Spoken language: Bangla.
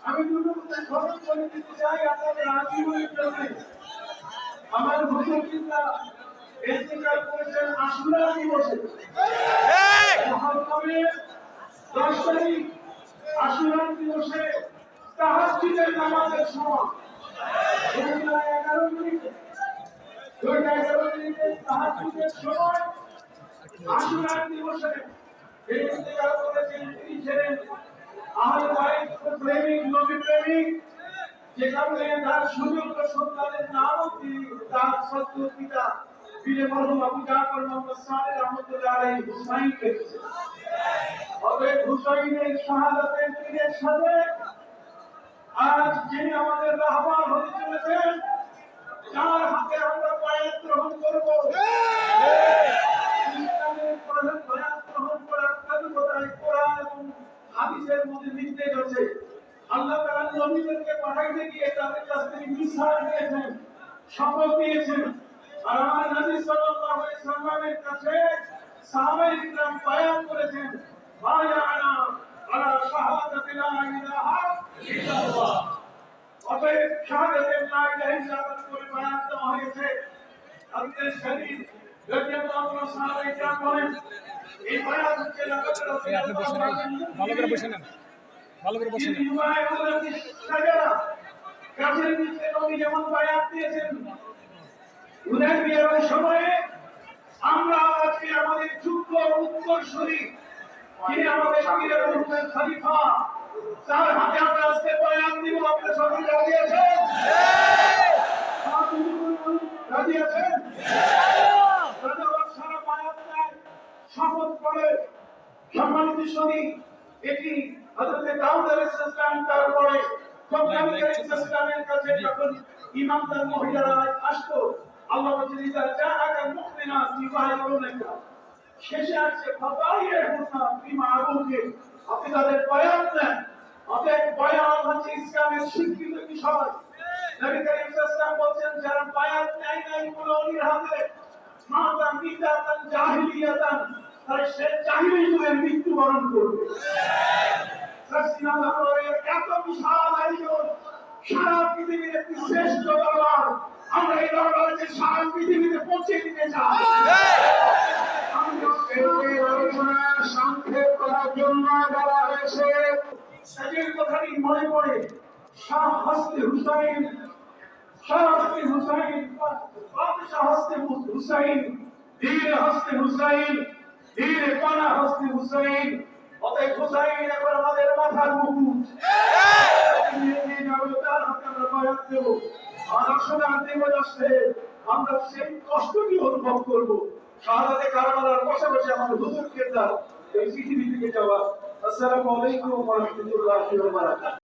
আমি দুটো খবর করে দিতে চাই আপনাদের আজীবনের জন্য। আমার হুজুররা ইন্তেকাল করেছেন আশুরা দিবসে। মহররমের 10 তারিখ আশুরা দিবসে তাহাজ্জুদের নামাজের সময় 11 মিনিটে তাহাজ্জুদের সময় আশুরা দিবসে ইন্তেকাল করেছেন। তিনি ছিলেন আহলে বাইত প্রেমিক, নবী প্রেমিক, যে কারণে তার সুযোগ্য সন্তানের নামও তার সত্য পিতা পীরে মরহুম আবু জাফর মুহাম্মদ সালেহ রাহমাতুল্লাহ আলাইহি হুসাইন লিখেছেন। অতএব হুসাইনের শাহাদাতের দিনের সাথে আজ যিনি আমাদের রাহবার হতে চলেছেন, যার হাতে আমরা বায়াত গ্রহণ করব, ইসলামের প্রধান বায়াত গ্রহণ করার কার্যকতায় কোরআন এবং হাদিসের মধ্যে নির্দেশ আছে। আল্লাহ তাআলা নবীদেরকে পাঠাইতে গিয়ে তাদের কাছ থেকে মিসাল নিয়েছেন, শপথ নিয়েছেন। আর আমার নবী সাল্লাল্লাহু আলাইহি সাল্লামের কাছে সাহাবায়ে কিরাম বায়াত করেছেন, বায়ানা আলা শাহাদাতি লা ইলাহা ইল্লাল্লাহ। অতএব শাহাদাতে লা ইলাহা ইল্লাল্লাহ করে বায়াত দেওয়া হয়েছে। আব্দুল শরীফ রাদিয়াল্লাহু আনহু সাহাবায়ে কিরাম বলেন, এই বায়াত হচ্ছে আপনি বসে নেন, ভালো করে বসে নেন, ভালো করে বসে নেন। গাছের নিচে নবী যেমন বায়াত দিয়েছেন হুদায়বিয়ার সময়ে, আমরা আজকে আমাদের যোগ্য উত্তরসূরি, যিনি আমাদের পীরে মুর্শিদ খলিফা, তার হাতে আমরা আজকে বায়াত দিব। আপনারা সবাই রাজি আছেন? রাজি আছেন? সারা বায়াত দেয়, শপথ করে। সম্মানিত শরীর, এটি হযরত দাউদ আলাইহিস সালাম তারপরে নবী আলাইহিস সালামের কাছে যখন ইমানদার মহিলারা আসতো, আল্লাহ বলেন ইযা জাআকা মুমিনাত ইউবাইয়ুনাকা, শেষে আছে ফাবাইয়ুনা বিমারুফে, আপনি তাদের বায়াত দেন। অতএব বায়াত হচ্ছে ইসলামের স্বীকৃত বিষয়। নবী করিম সাল্লাল্লাহু আলাইহি ওয়াসাল্লাম বলেন, যারা বায়াত নেয় নাই কোনো অলির হাতে, মাতা মিদাতান জাহিলিয়াতান, তারা সে জাহিলি যুগের মৃত্যুবরণ করবে। এত বিশাল আয়োজন, সারা পৃথিবীর একটি শ্রেষ্ঠ দরবার, আমরা এই দরবারকে সারা পৃথিবীতে পৌঁছে দিতে চাই। আলোচনা সংক্ষেপ করার জন্য বলা হয়েছে। সেদিন কথাটি মনে পড়ে, শাহ হস্তে হুসাইন, শাহ হস্তে হুসাইন, বাদশাহ হস্তে হুসাইন, ধীর হস্তে হুসাইন, ধীরে পানা হস্তে হুসাইন। অতএব হুসাইন এখন আমাদের মাথার মুকুট। তার হাতে আমরা বায়াত দেব। আর আসলে আন্তিমত আসলে আমরা সেই কষ্টটি অনুভব করবো। শাহাদাতে কারবালার পাশাপাশি আমাদের হুজুর কেদার এই পৃথিবী থেকে যাওয়া। আসসালামু আলাইকুম ওয়া রাহমাতুল্লাহি ওয়া বারাকাতুহু।